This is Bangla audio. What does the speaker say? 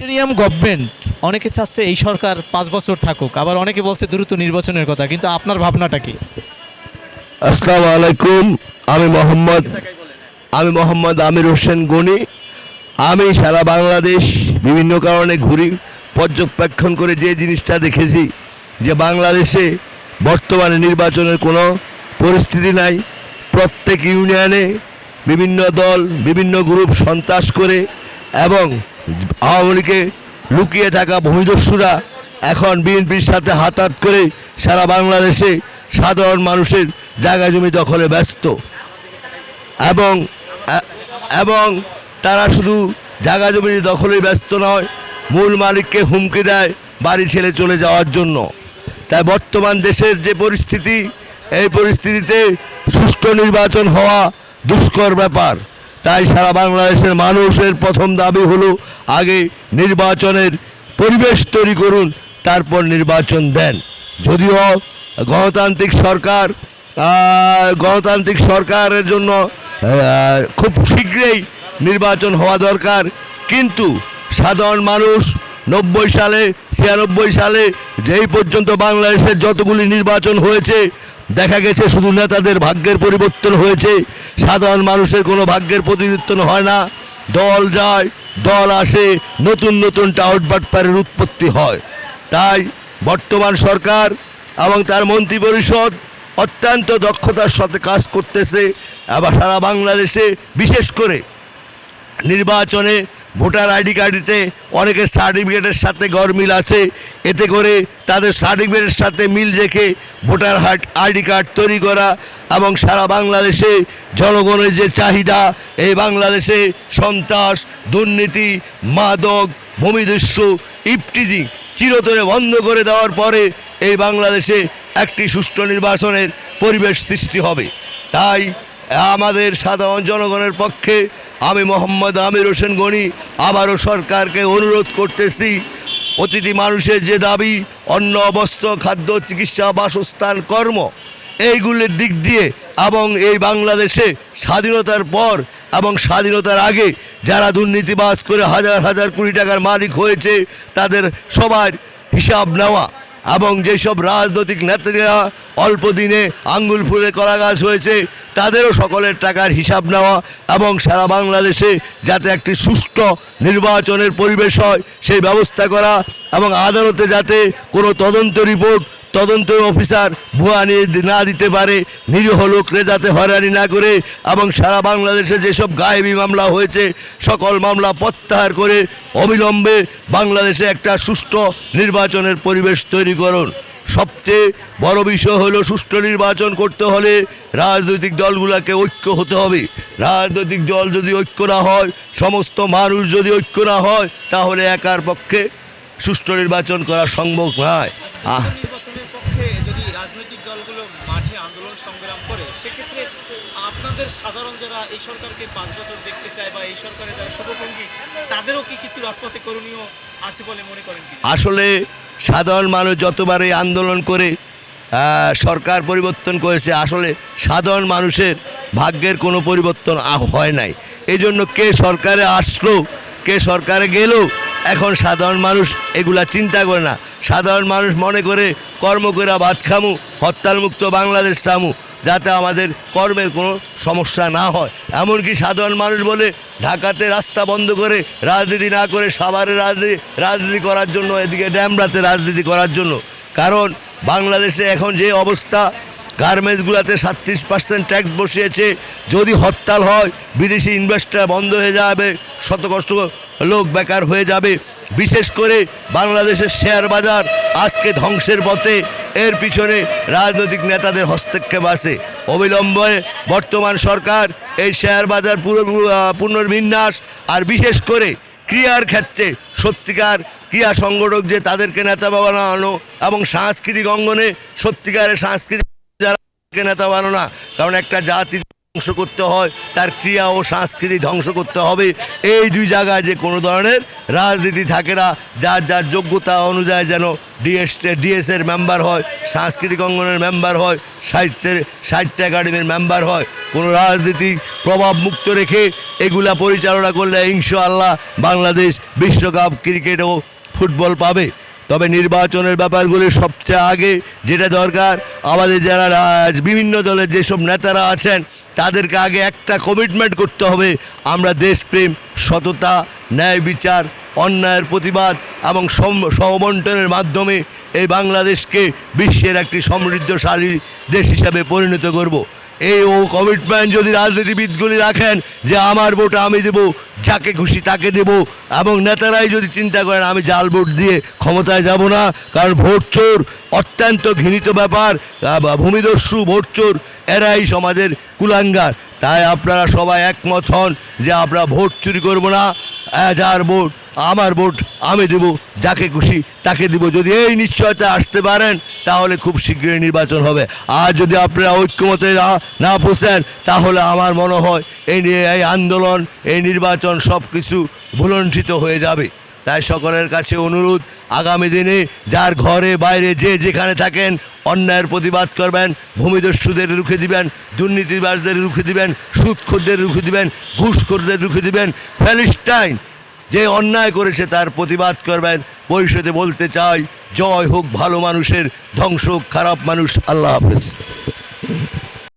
ইন্টেরিয়াম গভর্নমেন্ট অনেকে চাচ্ছে এই সরকার 5 বছর থাকুক, আবার অনেকে বলছে দ্রুত নির্বাচনের কথা, কিন্তু আপনার ভাবনাটা কি? আসসালামু আলাইকুম। আমি মোহাম্মদ আমির হোসেন গনি। আমি সারা বাংলাদেশ বিভিন্ন কারণে ঘুরি, পর্যবেক্ষণ করে যে জিনিসটা দেখেছি যে বাংলাদেশে বর্তমানে নির্বাচনের কোনো পরিস্থিতি নাই। প্রত্যেক ইউনিয়নে বিভিন্ন দল বিভিন্ন গ্রুপ সন্ত্রাস করে এবং আওয়ামী লীগে লুকিয়ে থাকা ভূমিদস্যুরা এখন বিএনপির সাথে হাত করে সারা বাংলাদেশে সাধারণ মানুষের জায়গা জমি দখলে ব্যস্ত এবং এবং তারা শুধু জায়গা জমি দখলে ব্যস্ত নয়, মূল মালিককে হুমকি দেয় বাড়ি ছেড়ে চলে যাওয়ার জন্য। তাই বর্তমান দেশের যে পরিস্থিতি, এই পরিস্থিতিতে সুষ্ঠু নির্বাচন হওয়া দুষ্কর ব্যাপার। তাই সারা বাংলাদেশের মানুষের প্রথম দাবি হলো আগে নির্বাচনের পরিবেশ তৈরি করুন, তারপর নির্বাচন দেন। যদিও গণতান্ত্রিক সরকারের জন্য খুব শীঘ্রই নির্বাচন হওয়া দরকার, কিন্তু সাধারণ মানুষ 90 সালে 96 সালে যেই পর্যন্ত বাংলাদেশের যতগুলি নির্বাচন হয়েছে দেখা গেছে শুধু নেতাদের ভাগ্যের পরিবর্তন হয়েছে, সাধারণ মানুষের কোনো ভাগ্যের পরিবর্তন হয় না। দল যায় দল আসে, নতুন নতুন টাউটবাটপাড়ের উৎপত্তি হয়। তাই বর্তমান সরকার এবং তার মন্ত্রিপরিষদ অত্যন্ত দক্ষতার সাথে কাজ করতেছে। আবার সারা বাংলাদেশে বিশেষ করে নির্বাচনে ভোটার আইডি কার্ডেতে অনেকের সার্টিফিকেটের সাথে গরমিল আছে, এতে করে তাদের সার্টিফিকেটের সাথে মিল রেখে ভোটার আইডি কার্ড তৈরি করা এবং সারা বাংলাদেশে জনগণের যে চাহিদা, এই বাংলাদেশে সন্ত্রাস, দুর্নীতি, মাদক, ভূমিদস্যু, ইফটিজিং চিরতরে বন্ধ করে দেওয়ার পরে এই বাংলাদেশে একটি সুষ্ঠু নির্বাচনের পরিবেশ সৃষ্টি হবে। তাই আমাদের সাধারণ জনগণের পক্ষে আমি মোহাম্মদ আমির হোসেন গনি আবারও সরকারকে অনুরোধ করতেছি, প্রতিটি মানুষের যে দাবি অন্ন, বস্ত্র, খাদ্য, চিকিৎসা, বাসস্থান, কর্ম, এইগুলির দিক দিয়ে এবং এই বাংলাদেশে স্বাধীনতার পর এবং স্বাধীনতার আগে যারা দুর্নীতিবাজ করে হাজার হাজার কোটি টাকার মালিক হয়েছে তাদের সবার হিসাব নেওয়া এবং যেসব রাজনৈতিক নেতারা অল্প দিনে আঙ্গুল ফুলে কলা গাছ হয়েছে তাদেরও সকলের টাকার হিসাব নেওয়া এবং সারা বাংলাদেশে যাতে একটি সুষ্ঠু নির্বাচনের পরিবেশ হয় সেই ব্যবস্থা করা এবং আদালতে যাতে কোনো তদন্ত অফিসার ভুয়া না দিতে পারে, নিরীহ লোকরে যাতে হয়রানি না করে এবং সারা বাংলাদেশে যেসব গায়েবী মামলা হয়েছে সকল মামলা প্রত্যাহার করে অবিলম্বে বাংলাদেশে একটা সুষ্ঠু নির্বাচনের পরিবেশ তৈরি করুন। সবচেয়ে বড় বিষয় হলো সুষ্ঠু নির্বাচন করতে হলে রাজনৈতিক দলগুলোকে ঐক্য হতে হবে। রাজনৈতিক দল যদি ঐক্য না হয়, সমস্ত মানুষ যদি ঐক্য না হয়, তাহলে একার পক্ষে সুষ্ঠু নির্বাচন করা সম্ভব নয়। যদি রাজনৈতিক দলগুলো মাঠে আন্দোলন সংগ্রাম করে, সেক্ষেত্রে আপনাদের সাধারণ যারা এই সরকারকে 5 বছর দেখতে চায় বা এই সরকারের যারা শুভভঙ্গী, তাদেরও কি কিছু রাজপথে করণীয় আছে বলে মনে করেন? আসলে সাধারণ মানুষ যতবারই আন্দোলন করে সরকার পরিবর্তন করেছে, আসলে সাধারণ মানুষের ভাগ্যের কোনো পরিবর্তন হয় নাই। এই জন্য কে সরকারে আসলো কে সরকারে গেল এখন সাধারণ মানুষ এগুলা চিন্তা করে না। সাধারণ মানুষ মনে করে কর্ম করে ভাত খামু, হরতালমুক্ত বাংলাদেশ চামু, যাতে আমাদের কর্মের কোনো সমস্যা না হয়। এমনকি সাধারণ মানুষ বলে ঢাকাতে রাস্তা বন্ধ করে রাজনীতি না করে সাভারে রাজনীতি করার জন্য, এদিকে ড্যামরাতে রাজনীতি করার জন্য। কারণ বাংলাদেশে এখন যে অবস্থা, গার্মেন্টসগুলোতে 37% ট্যাক্স বসিয়েছে, যদি হরতাল হয় বিদেশি ইনভেস্টর বন্ধ হয়ে যাবে, শত কষ্ট লোক বেকার হয়ে যাবে। বিশেষ করে বাংলাদেশের শেয়ার বাজার আজকে ধ্বংসের পথে, এর পিছনে রাজনৈতিক নেতাদের হস্তক্ষেপ আছে। অবিলম্বে বর্তমান সরকার এই শেয়ার বাজার পুনর্বিন্যাস আর বিশেষ করে ক্রীড়ার ক্ষেত্রে সত্যিকার ক্রীড়া সংগঠক যে তাদেরকে নেতা বানানো এবং সাংস্কৃতিক অঙ্গনে সত্যিকারের সাংস্কৃতিক যারা নেতা বানানো না, কারণ একটা জাতির ধ্বংস করতে হয়, তার ক্রিয়া ও সংস্কৃতি ধ্বংস করতে হবে। এই দুই জায়গায় যে কোনো ধরনের রাজনীতি থাকে না, যার যার যোগ্যতা অনুযায়ী যেন ডিএসের মেম্বার হয়, সাংস্কৃতিক অঙ্গনের মেম্বার হয়, সাহিত্য একাডেমির মেম্বার হয়। কোনো রাজনীতি প্রভাব মুক্ত রেখে এগুলা পরিচালনা করলে ইনশাআল্লাহ বাংলাদেশ বিশ্বকাপ ক্রিকেট ও ফুটবল পাবে। তবে নির্বাচনের ব্যাপারগুলি সবচেয়ে আগে যেটা দরকার, আমাদের যারা বিভিন্ন দলের যেসব নেতারা আছেন তাদেরকে আগে একটা কমিটমেন্ট করতে হবে, আমরা দেশপ্রেম, সততা, ন্যায় বিচার, অন্যায়ের প্রতিবাদ এবং সমবন্টনের মাধ্যমে এই বাংলাদেশকে বিশ্বের একটি সমৃদ্ধশালী দেশ হিসাবে পরিণত করব। এই কমিটমেন্ট যদি রাজনীতিবিদগুলি রাখেন যে আমার ভোট আমি দেব, যাকে খুশি তাকে দেব, এবং নেতারাই যদি চিন্তা করেন আমি জাল ভোট দিয়ে ক্ষমতায় যাব না, কারণ ভোট চোর অত্যন্ত ঘৃণিত ব্যাপার, ভূমিদস্যু ভোট চোর এরাই সমাজের কুলাঙ্গার। তাই আপনারা সবাই একমত হন যে আমরা ভোট চুরি করব না, যার ভোট আমার ভোট আমি দেব, যাকে খুশি তাকে দেব। যদি এই নিশ্চয়তা আসতে পারেন তাহলে খুব শীঘ্রই নির্বাচন হবে। আর যদি আপনারা ঐক্যমতে না পৌঁছেন তাহলে আমার মনে হয় এই আন্দোলন, এই নির্বাচন সব কিছু ভুলণ্ঠিত হয়ে যাবে। তাই সকলের কাছে অনুরোধ, আগামী দিনে যার ঘরে বাইরে যে যেখানে থাকেন অন্যায়ের প্রতিবাদ করবেন, ভূমিদস্যুদের রুখে দিবেন, দুর্নীতিবাজদের রুখে দিবেন, সুদখোরদের রুখে দিবেন, ঘুষখোরদের রুখে দিবেন। প্যালেস্টাইন যে অন্যায় করেছে তার প্রতিবাদ করবেন। পরিষদে বলতে চাই, জয় হোক ভালো মানুষের, ধ্বংস হোক খারাপ মানুষ। আল্লাহ হাফেজ।